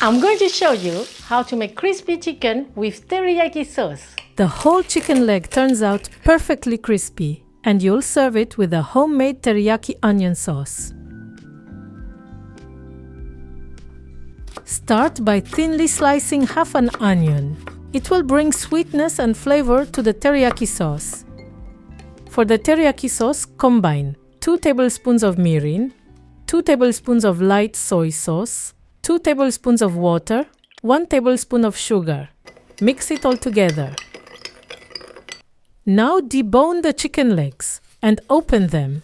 I'm going to show you how to make crispy chicken with teriyaki sauce. The whole chicken leg turns out perfectly crispy, and you'll serve it with a homemade teriyaki onion sauce. Start by thinly slicing half an onion. It will bring sweetness and flavor to the teriyaki sauce. For the teriyaki sauce, combine 2 tablespoons of mirin, 2 tablespoons of light soy sauce, 2 tablespoons of water, 1 tablespoon of sugar. Mix it all together. Now debone the chicken legs and open them.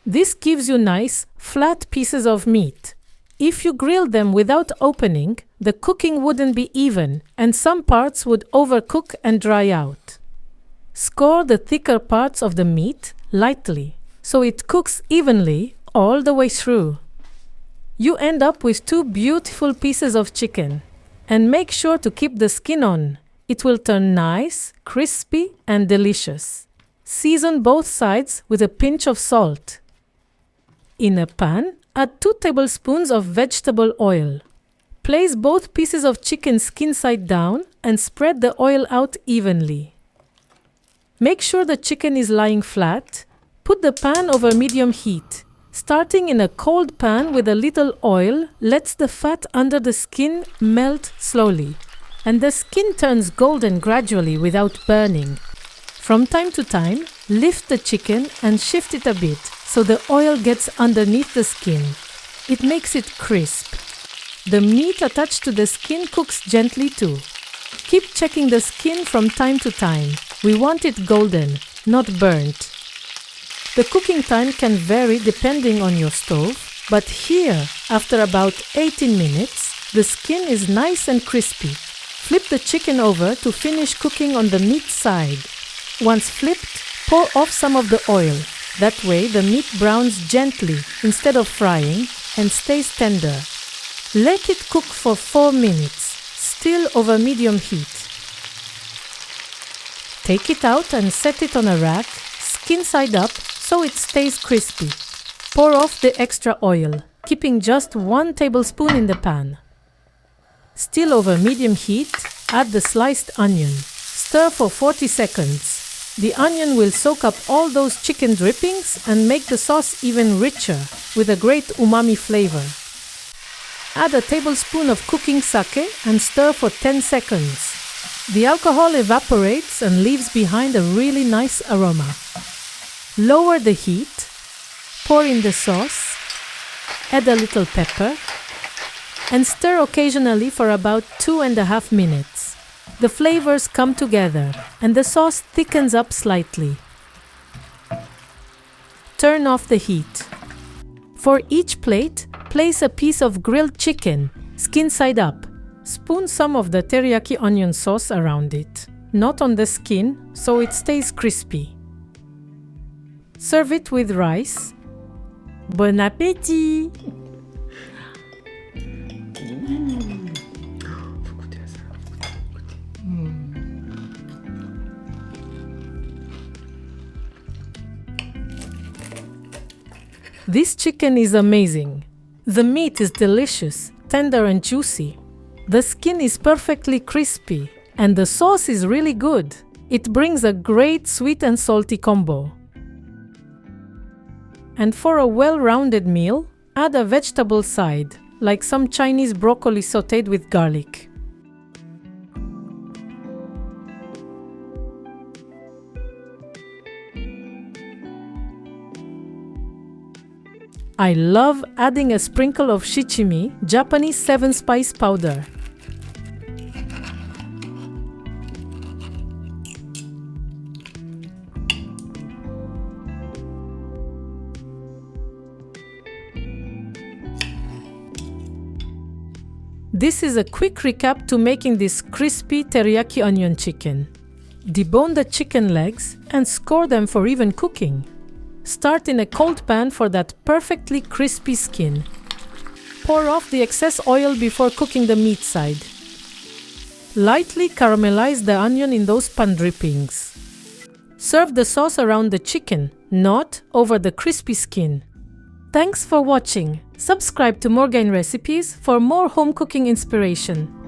This gives you nice, flat pieces of meat. If you grill them without opening, the cooking wouldn't be even and some parts would overcook and dry out. Score the thicker parts of the meat lightly so it cooks evenly all the way through. You end up with 2 beautiful pieces of chicken. And make sure to keep the skin on. It will turn nice, crispy, and delicious. Season both sides with a pinch of salt. In a pan, add 2 tablespoons of vegetable oil. Place both pieces of chicken skin side down and spread the oil out evenly. Make sure the chicken is lying flat. Put the pan over medium heat. Starting in a cold pan with a little oil lets the fat under the skin melt slowly, and the skin turns golden gradually without burning. From time to time, lift the chicken and shift it a bit so the oil gets underneath the skin. It makes it crisp. The meat attached to the skin cooks gently too. Keep checking the skin from time to time. We want it golden, not burnt. The cooking time can vary depending on your stove, but here, after about 18 minutes, the skin is nice and crispy. Flip the chicken over to finish cooking on the meat side. Once flipped, pour off some of the oil. That way the meat browns gently instead of frying and stays tender. Let it cook for 4 minutes, still over medium heat. Take it out and set it on a rack, skin side up, so it stays crispy. Pour off the extra oil, keeping just 1 tablespoon in the pan. Still over medium heat, add the sliced onion. Stir for 40 seconds. The onion will soak up all those chicken drippings and make the sauce even richer, with a great umami flavor. Add a tablespoon of cooking sake and stir for 10 seconds. The alcohol evaporates and leaves behind a really nice aroma. Lower the heat, pour in the sauce, add a little pepper, and stir occasionally for about 2.5 minutes. The flavors come together and the sauce thickens up slightly. Turn off the heat. For each plate, place a piece of grilled chicken, skin side up. Spoon some of the teriyaki onion sauce around it, not on the skin, so it stays crispy. Serve it with rice. Bon appétit! Faut goûter à ça. This chicken is amazing. The meat is delicious, tender and juicy. The skin is perfectly crispy, and the sauce is really good. It brings a great sweet and salty combo. And for a well-rounded meal, add a vegetable side, like some Chinese broccoli sautéed with garlic. I love adding a sprinkle of shichimi, Japanese 7-spice powder. This is a quick recap to making this crispy teriyaki onion chicken. Debone the chicken legs and score them for even cooking. Start in a cold pan for that perfectly crispy skin. Pour off the excess oil before cooking the meat side. Lightly caramelize the onion in those pan drippings. Serve the sauce around the chicken, not over the crispy skin. Thanks for watching. Subscribe to Morgain Recipes for more home cooking inspiration.